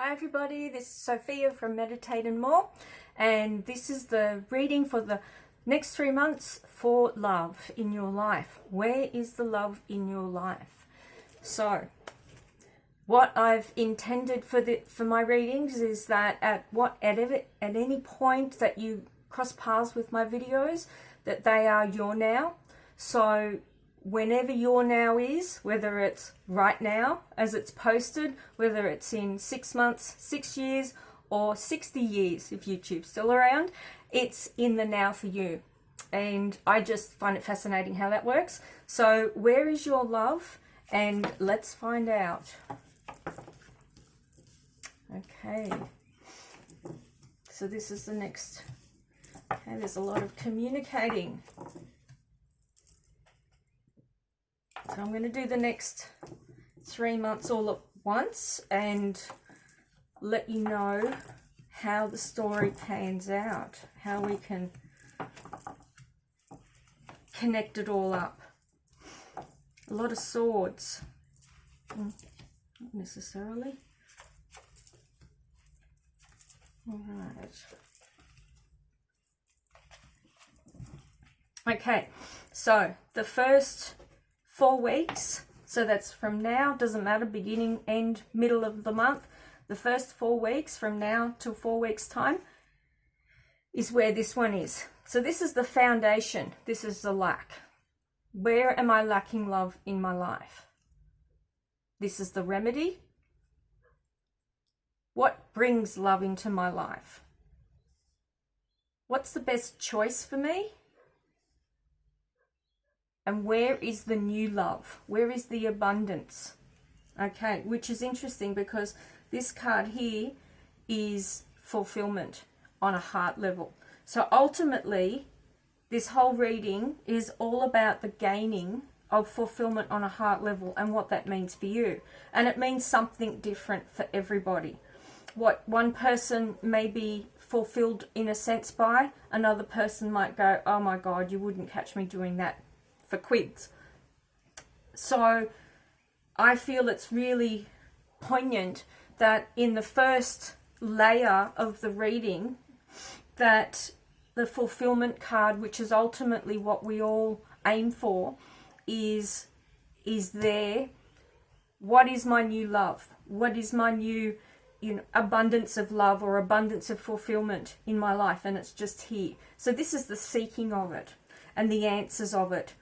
Hi everybody, this is Sophia from Meditate and More, and this is the reading for the next 3 months for love in your life. Where is the love in your life? So, what I've intended for my readings is that at any point that you cross paths with my videos, that they are your now. So whenever your now is, whether it's right now as it's posted, whether it's in 6 months, 6 years, or 60 years if YouTube's still around, it's in the now for you. And I just find it fascinating how that works. So where is your love? And let's find out. Okay. So this is the next. Okay, there's a lot of communicating. So I'm going to do the next 3 months all at once and let you know how the story pans out, how we can connect it all up. A lot of swords. Not necessarily. All right. Okay, so the first 4 weeks, so that's from now, doesn't matter, beginning, end, middle of the month, the first 4 weeks from now till 4 weeks time is where this one is. So this is the foundation, this is the lack. Where am I lacking love in my life? This is the remedy. What brings love into my life? What's the best choice for me? And where is the new love? Where is the abundance? Okay, which is interesting because this card here is fulfillment on a heart level. So ultimately, this whole reading is all about the gaining of fulfillment on a heart level and what that means for you. And it means something different for everybody. What one person may be fulfilled in a sense by, another person might go, oh my God, you wouldn't catch me doing that for quids. So I feel it's really poignant that in the first layer of the reading, that the fulfillment card, which is ultimately what we all aim for, is there. What is my new love? What is my new abundance of love or abundance of fulfillment in my life? And it's just here. So this is the seeking of it and the answers of it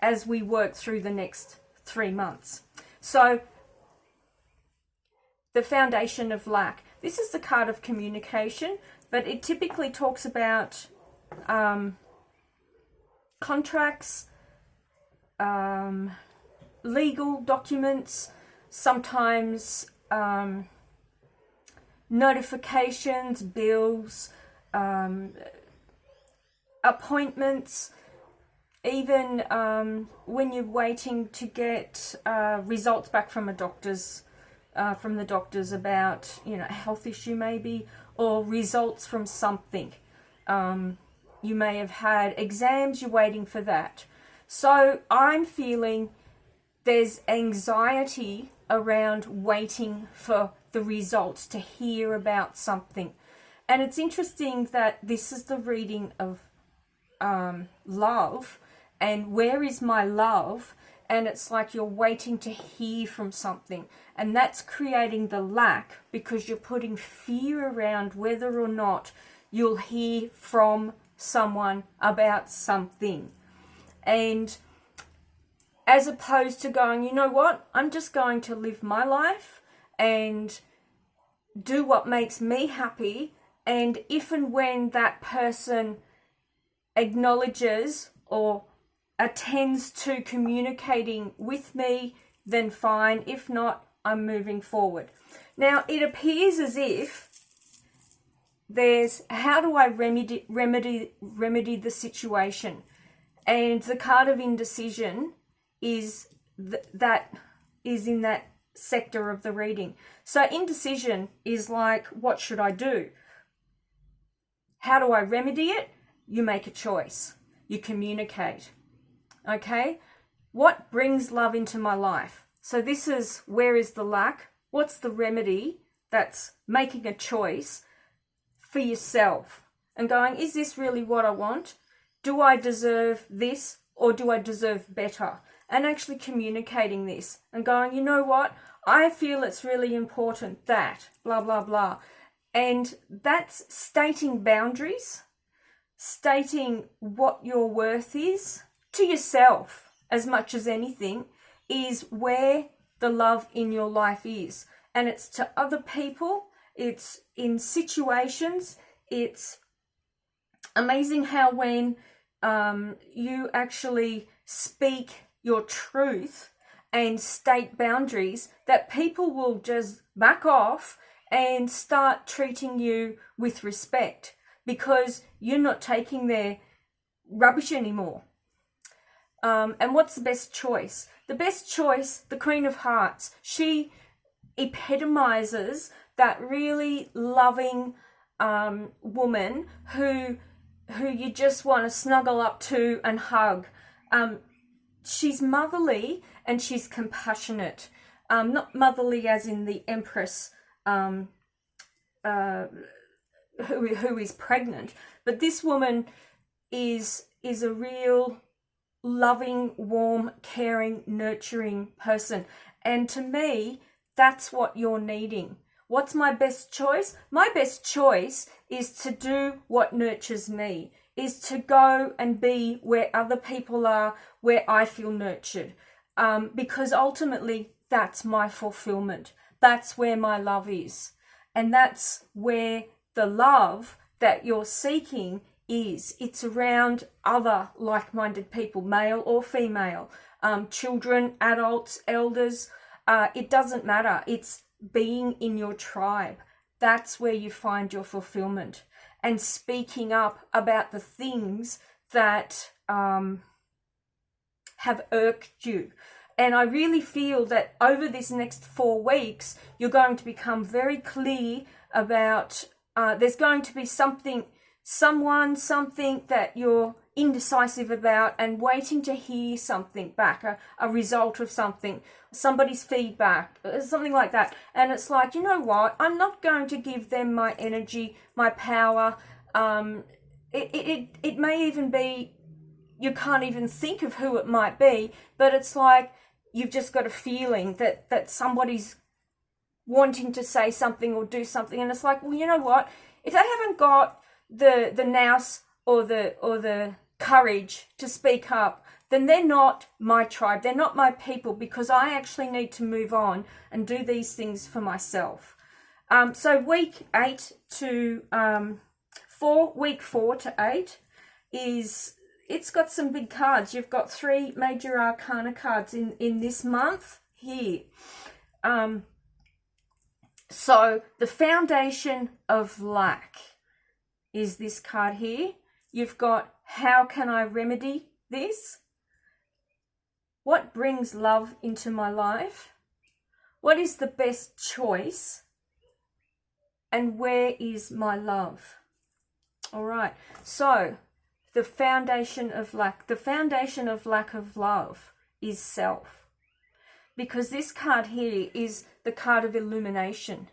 as we work through the next 3 months. So the foundation of lack. This is the card of communication, but it typically talks about contracts, legal documents, sometimes notifications, bills, appointments, even when you're waiting to get results back from the doctors about a health issue maybe, or results from something. You may have had exams, you're waiting for that. So I'm feeling there's anxiety around waiting for the results, to hear about something. And it's interesting that this is the reading of love, and where is my love? And it's like you're waiting to hear from something, and that's creating the lack because you're putting fear around whether or not you'll hear from someone about something. And as opposed to going, you know what, I'm just going to live my life and do what makes me happy, and if and when that person acknowledges or attends to communicating with me, then fine. If not, I'm moving forward. Now, it appears as if there's, how do I remedy the situation? And the card of indecision is that is in that sector of the reading. So indecision is like, what should I do? How do I remedy it? You make a choice. You communicate. Okay? What brings love into my life? So this is, where is the lack? What's the remedy? that's making a choice for yourself and going, is this really what I want? Do I deserve this or do I deserve better? And actually communicating this and going, you know what? I feel it's really important that blah, blah, blah. And that's stating boundaries, stating what your worth is to yourself as much as anything is where the love in your life is. And it's to other people, it's in situations. It's amazing how when you actually speak your truth and state boundaries, that people will just back off and start treating you with respect because you're not taking their rubbish anymore. And what's the best choice? The best choice, the Queen of Hearts, she epitomizes that really loving woman who you just want to snuggle up to and hug. She's motherly and she's compassionate. Not motherly as in the Empress who is pregnant, but this woman is a real loving, warm, caring, nurturing person. And to me, that's what you're needing. What's my best choice? My best choice is to do what nurtures me, is to go and be where other people are, where I feel nurtured. Because ultimately, that's my fulfillment. That's where my love is. And that's where the love that you're seeking is. It's around other like-minded people, male or female, children, adults, elders. It doesn't matter. It's being in your tribe. That's where you find your fulfillment. And speaking up about the things that have irked you. And I really feel that over this next 4 weeks, you're going to become very clear about, there's going to be something that you're indecisive about and waiting to hear something back, a result of something, somebody's feedback, something like that. And it's like, you know what? I'm not going to give them my energy, my power. It may even be, you can't even think of who it might be, but it's like you've just got a feeling that somebody's wanting to say something or do something. And it's like, well, you know what? If they haven't got the nous or the courage to speak up, then they're not my tribe. They're not my people, because I actually need to move on and do these things for myself. So week 4 to 8 it's got some big cards. You've got 3 major arcana cards in this month here. So the foundation of lack is this card here. You've got, how can I remedy this? What brings love into my life? What is the best choice? And where is my love? All right, so the foundation of lack. The foundation of lack of love is self. Because this card here is the card of illumination.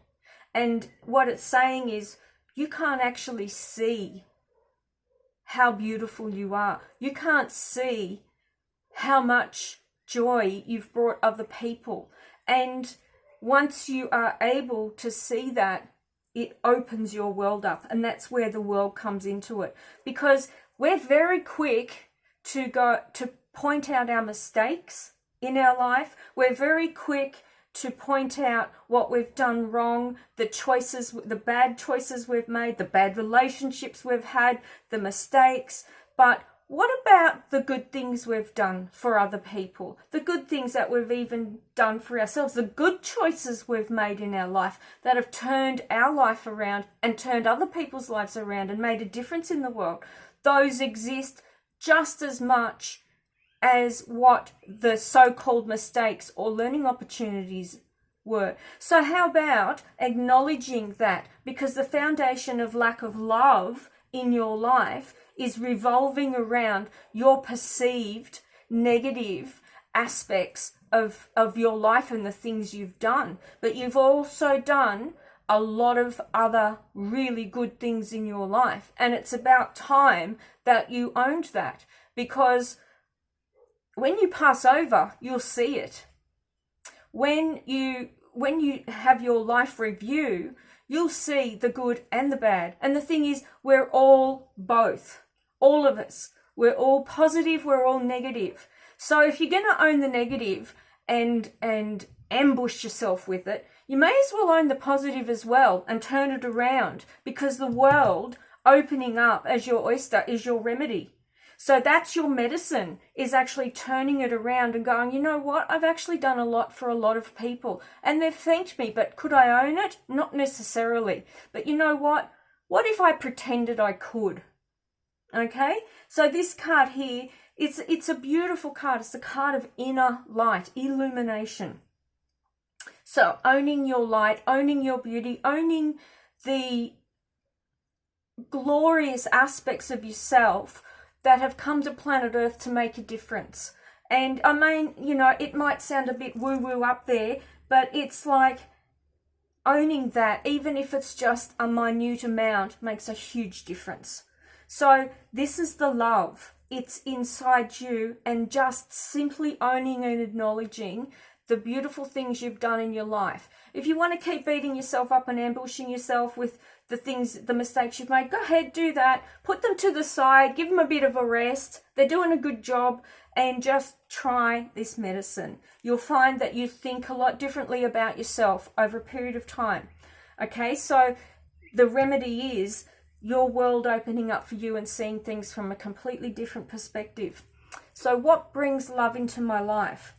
And what it's saying is, you can't actually see how beautiful you are. You can't see how much joy you've brought other people. And once you are able to see that, it opens your world up. And that's where the world comes into it. Because we're very quick to point out our mistakes in our life. We're very quick to point out what we've done wrong, the choices, the bad choices we've made, the bad relationships we've had, the mistakes. But what about the good things we've done for other people? The good things that we've even done for ourselves, the good choices we've made in our life that have turned our life around and turned other people's lives around and made a difference in the world. Those exist just as much as what the so-called mistakes or learning opportunities were. So how about acknowledging that? Because the foundation of lack of love in your life is revolving around your perceived negative aspects of your life and the things you've done. But you've also done a lot of other really good things in your life. And it's about time that you owned that, because when you pass over, you'll see it. When you have your life review, you'll see the good and the bad. And the thing is, we're all both. All of us. We're all positive, we're all negative. So if you're going to own the negative and ambush yourself with it, you may as well own the positive as well and turn it around, because the world opening up as your oyster is your remedy. So that's your medicine, is actually turning it around and going, you know what, I've actually done a lot for a lot of people and they've thanked me, but could I own it? Not necessarily. But you know what? What if I pretended I could? Okay, so this card here, it's a beautiful card. It's the card of inner light, illumination. So owning your light, owning your beauty, owning the glorious aspects of yourself that have come to planet Earth to make a difference. And I mean, you know, it might sound a bit woo-woo up there, but it's like owning that, even if it's just a minute amount, makes a huge difference. So this is the love. It's inside you, and just simply owning and acknowledging the beautiful things you've done in your life. If you want to keep beating yourself up and ambushing yourself with the mistakes you've made, go ahead, do that. Put them to the side, give them a bit of a rest. They're doing a good job, and just try this medicine. You'll find that you think a lot differently about yourself over a period of time. Okay, so the remedy is your world opening up for you and seeing things from a completely different perspective. So what brings love into my life?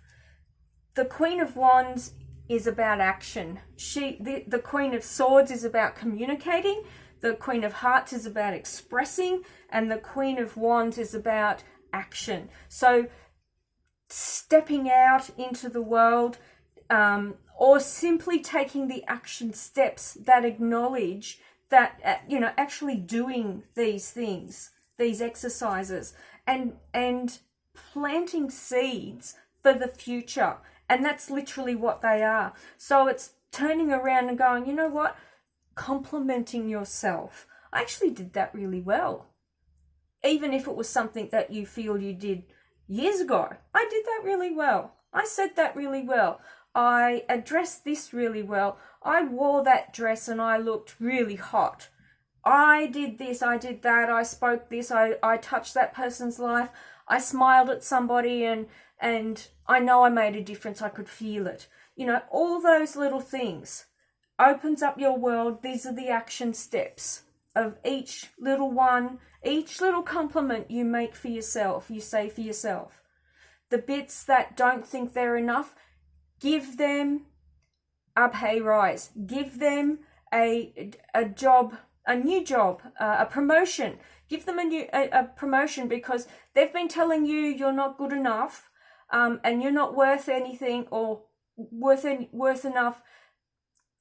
The Queen of Wands is about action. The Queen of Swords is about communicating. The Queen of Hearts is about expressing. And the Queen of Wands is about action. So stepping out into the world, or simply taking the action steps that acknowledge that, you know, actually doing these things, these exercises, and planting seeds for the future. And that's literally what they are. So it's turning around and going, you know what? Complimenting yourself. I actually did that really well. Even if it was something that you feel you did years ago. I did that really well. I said that really well. I addressed this really well. I wore that dress and I looked really hot. I did this, I did that, I spoke this, I touched that person's life. I smiled at somebody and I know I made a difference. I could feel it. You know, all those little things opens up your world. These are the action steps of each little one, each little compliment you make for yourself, you say for yourself. The bits that don't think they're enough, give them a pay rise. Give them a job, a new job, a promotion. Give them a promotion, because they've been telling you you're not good enough. And you're not worth anything, or worth enough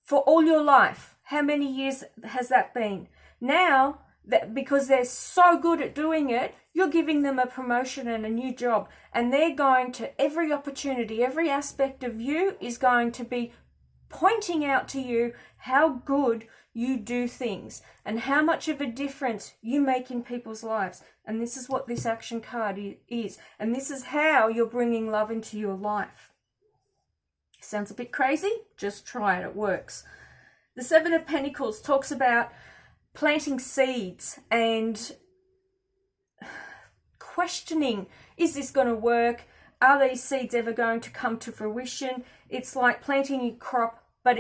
for all your life. How many years has that been? Now, that because they're so good at doing it, you're giving them a promotion and a new job. And they're going to, every opportunity, every aspect of you is going to be pointing out to you how good you do things and how much of a difference you make in people's lives. And this is what this action card is. And this is how you're bringing love into your life. Sounds a bit crazy? Just try it. It works. The Seven of Pentacles talks about planting seeds and questioning, is this going to work? Are these seeds ever going to come to fruition? It's like planting a crop, but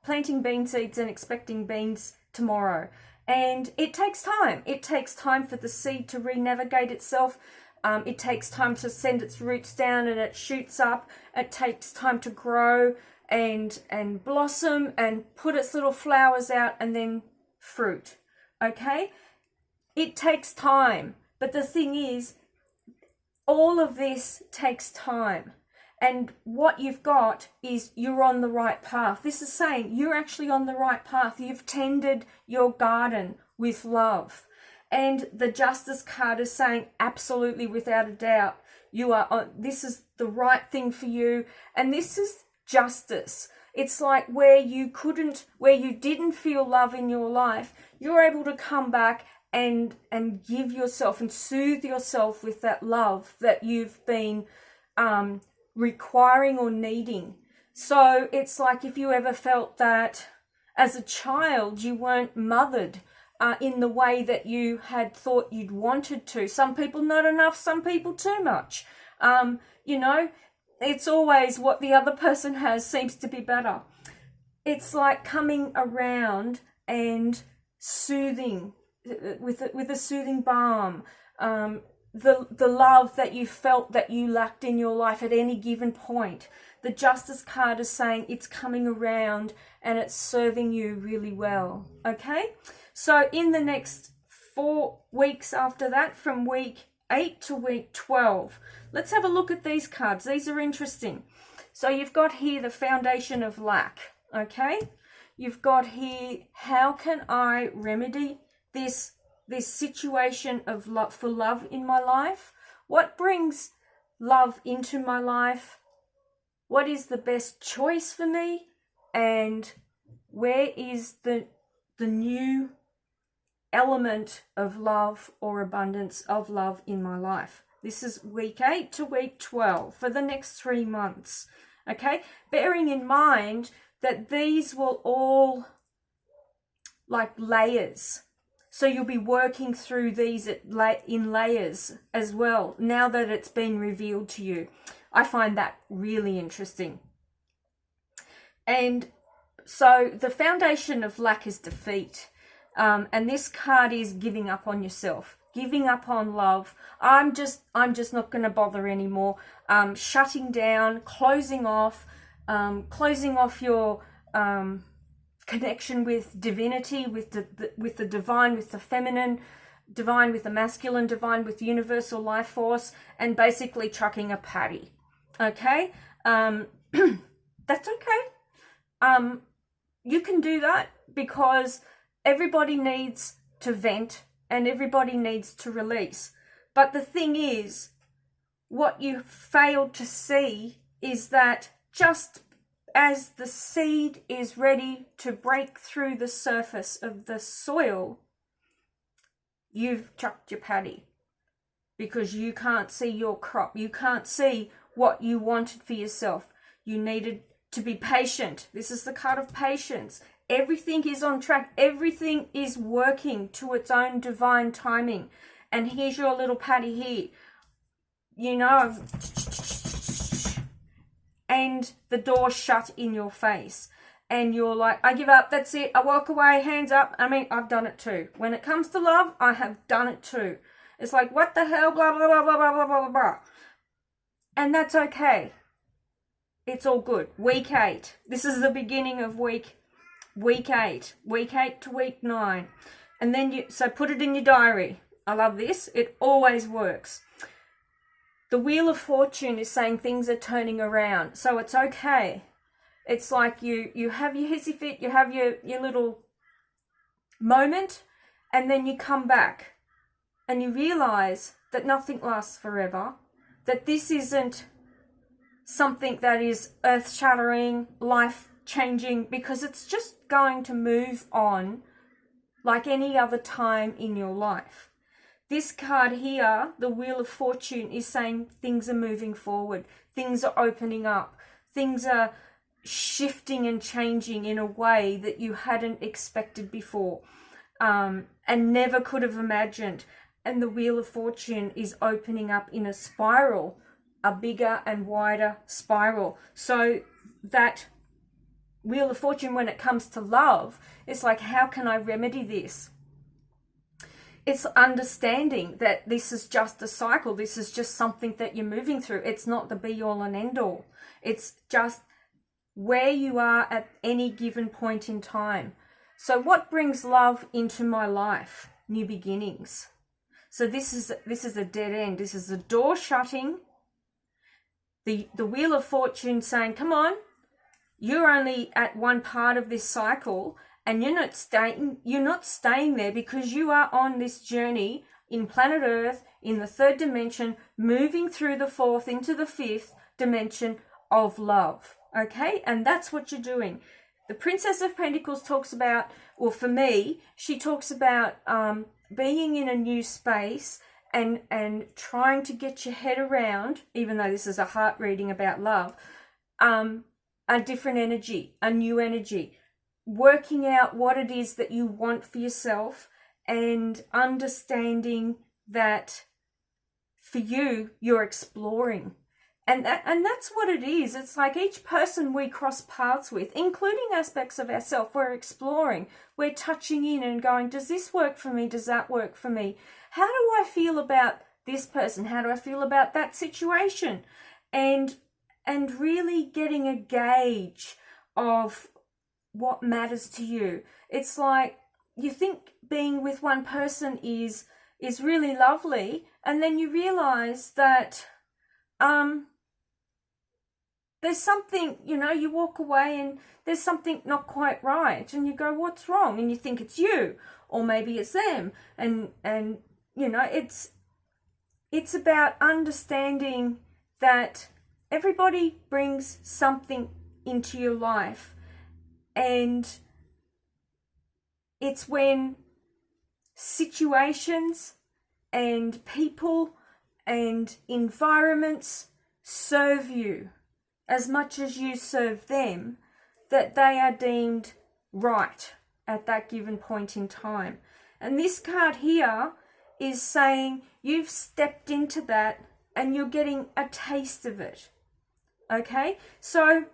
planting bean seeds and expecting beans tomorrow. And it takes time. It takes time for the seed to re-navigate itself. It takes time to send its roots down and it shoots up. It takes time to grow and blossom and put its little flowers out and then fruit. Okay? It takes time. But the thing is, all of this takes time. And what you've got is you're on the right path. This is saying you're actually on the right path. You've tended your garden with love. And the Justice card is saying absolutely, without a doubt, you are on, this is the right thing for you. And this is justice. It's like where you didn't feel love in your life, you're able to come back and give yourself and soothe yourself with that love that you've been requiring or needing. So it's like if you ever felt that as a child you weren't mothered in the way that you had thought you'd wanted to. Some people not enough, some people too much. You know, it's always what the other person has seems to be better. It's like coming around and soothing with a soothing balm. The love that you felt that you lacked in your life at any given point. The Justice card is saying it's coming around and it's serving you really well. Okay? So in the next 4 weeks after that, from week 8 to week 12, let's have a look at these cards. These are interesting. So you've got here the foundation of lack. Okay? You've got here, how can I remedy this situation of love, for love in my life? What brings love into my life? What is the best choice for me? And where is the new element of love or abundance of love in my life? This is week 8 to week 12 for the next 3 months. Okay? Bearing in mind that these will all like layers. So you'll be working through these in layers as well, now that it's been revealed to you. I find that really interesting. And so the foundation of lack is defeat. And this card is giving up on yourself, giving up on love. I'm just not going to bother anymore. Shutting down, closing off your connection with divinity, with the divine, with the feminine, divine with the masculine, divine with universal life force, and basically chucking a patty. Okay? That's okay. You can do that because everybody needs to vent and everybody needs to release. But the thing is, what you failed to see is that just as the seed is ready to break through the surface of the soil, you've chucked your paddy because you can't see your crop. You can't see what you wanted for yourself. You needed to be patient. This is the card of patience. Everything is on track. Everything is working to its own divine timing. And here's your little paddy here. You know, and the door shut in your face. And you're like, I give up, that's it, I walk away, hands up. I mean, I've done it too. When it comes to love, I have done it too. It's like, what the hell, blah, blah, blah, blah, blah, blah, blah, blah. And that's okay. It's all good. Week 8. This is the beginning of week 8. Week 8 to week 9. And then so put it in your diary. I love this. It always works. The Wheel of Fortune is saying things are turning around. So it's okay. It's like you have your hissy fit, you have your little moment, and then you come back and you realize that nothing lasts forever, that this isn't something that is earth-shattering, life-changing, because it's just going to move on like any other time in your life. This card here, the Wheel of Fortune, is saying things are moving forward. Things are opening up. Things are shifting and changing in a way that you hadn't expected before and never could have imagined. And the Wheel of Fortune is opening up in a spiral, a bigger and wider spiral. So that Wheel of Fortune, when it comes to love, it's like, how can I remedy this? It's understanding that this is just a cycle. This is just something that you're moving through. It's not the be all and end all. It's just where you are at any given point in time. So what brings love into my life? New beginnings. So this is a dead end. This is the door shutting. The Wheel of Fortune saying, come on, you're only at one part of this cycle. And you're not staying there, because you are on this journey in planet Earth, in the 3rd dimension, moving through the 4th into the 5th dimension of love. Okay, and that's what you're doing. The Princess of Pentacles talks about, or for me, she talks about being in a new space and trying to get your head around, even though this is a heart reading about love, a different energy, a new energy, working out what it is that you want for yourself and understanding that for you, you're exploring. And that's what it is. It's like each person we cross paths with, including aspects of ourselves, we're exploring. We're touching in and going, does this work for me? Does that work for me? How do I feel about this person? How do I feel about that situation? And really getting a gauge of what matters to you. It's like you think being with one person is really lovely, and then you realize that there's something, you walk away and there's something not quite right, and you go, what's wrong? And you think it's you, or maybe it's them, and it's about understanding that everybody brings something into your life, and it's when situations and people and environments serve you as much as you serve them, that they are deemed right at that given point in time. And this card here is saying you've stepped into that and you're getting a taste of it. Okay, so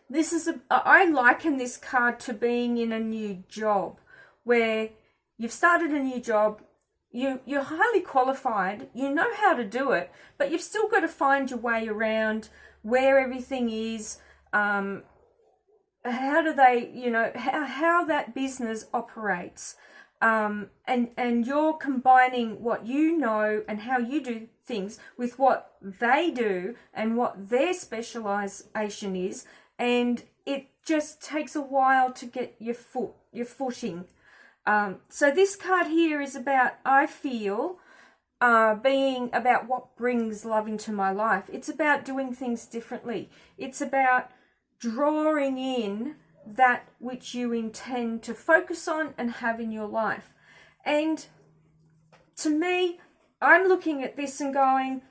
this is I liken this card to being in a new job, where you've started a new job, you're highly qualified, you know how to do it, but you've still got to find your way around where everything is, how do they, how that business operates. And you're combining what you know and how you do things with what they do and what their specialization is, and it just takes a while to get your footing. So this card here is about, I feel, being about what brings love into my life. It's about doing things differently. It's about drawing in that which you intend to focus on and have in your life. And to me, I'm looking at this and going,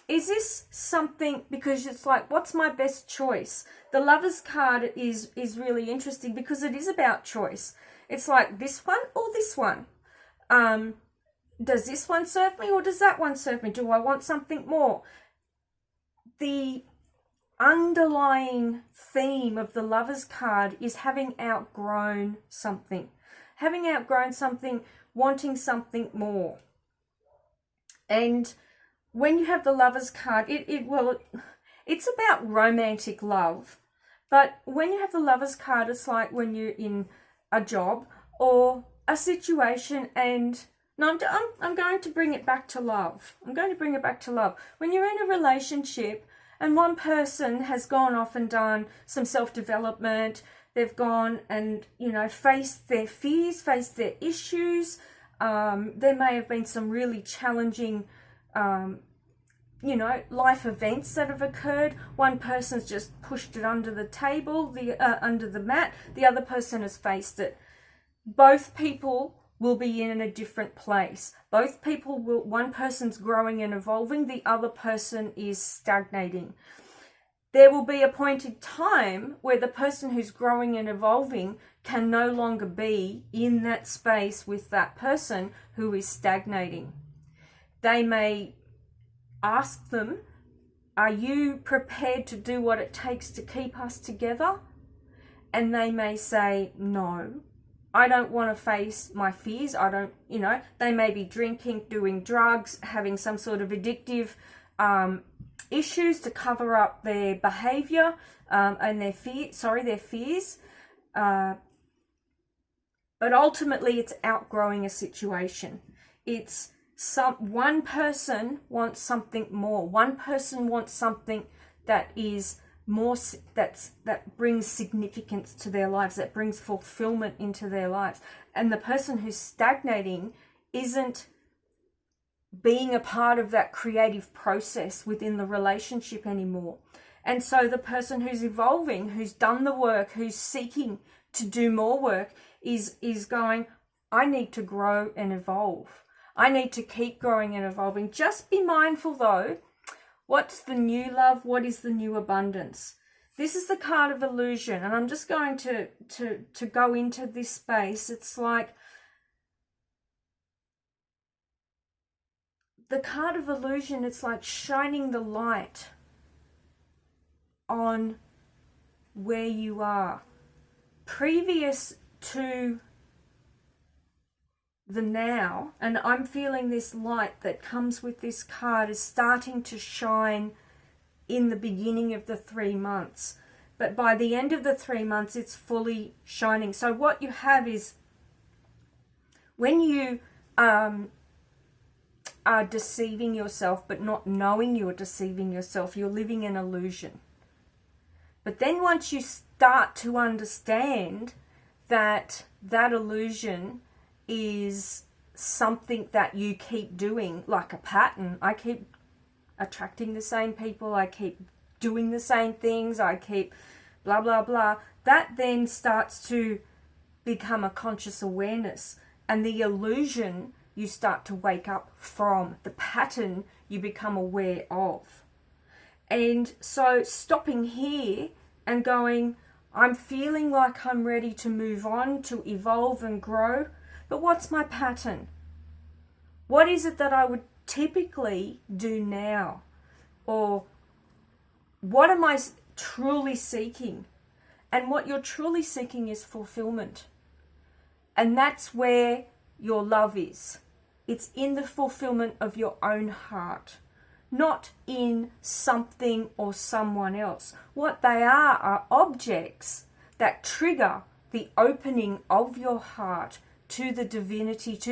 is this something, because it's like, what's my best choice? The Lovers card is really interesting because it is about choice. It's like this one or this one. Does this one serve me or does that one serve me? Do I want something more? The underlying theme of the Lovers card is having outgrown something. Having outgrown something, wanting something more. And when you have the Lovers card, it's about romantic love. But when you have the Lovers card, it's like when you're in a job or a situation, and no, I'm going to bring it back to love. I'm going to bring it back to love. When you're in a relationship and one person has gone off and done some self-development, they've gone and, faced their fears, faced their issues. There may have been some really challenging, life events that have occurred. One person's just pushed it under the table, under the mat. The other person has faced it. Both people will be in a different place. Both people will, one person's growing and evolving, the other person is stagnating. There will be a point in time where the person who's growing and evolving can no longer be in that space with that person who is stagnating. They may ask them, are you prepared to do what it takes to keep us together? And they may say, no, I don't want to face my fears. I don't, they may be drinking, doing drugs, having some sort of addictive issues to cover up their behavior and their fears. But ultimately it's outgrowing a situation. It's one person wants something more. One person wants something that is more, that brings significance to their lives, that brings fulfillment into their lives. And the person who's stagnating isn't being a part of that creative process within the relationship anymore. And so the person who's evolving, who's done the work, who's seeking to do more work, is going, I need to grow and evolve. I need to keep growing and evolving. Just be mindful though, what's the new love? What is the new abundance? This is the card of illusion, and I'm just going to go into this space. It's like the card of illusion, it's like shining the light on where you are. Previous to the now, and I'm feeling this light that comes with this card is starting to shine in the beginning of the 3 months. But by the end of the 3 months, it's fully shining. So what you have is when you are deceiving yourself but not knowing you're deceiving yourself, you're living an illusion. But then once you start to understand that that illusion is something that you keep doing, like a pattern. I keep attracting the same people, I keep doing the same things, I keep blah, blah, blah. That then starts to become a conscious awareness, and the illusion you start to wake up from, the pattern you become aware of. And so stopping here and going, I'm feeling like I'm ready to move on, to evolve and grow, but what's my pattern? What is it that I would typically do now? Or what am I truly seeking? And what you're truly seeking is fulfillment. And that's where your love is. It's in the fulfillment of your own heart, not in something or someone else. What they are objects that trigger the opening of your heart to the divinity, to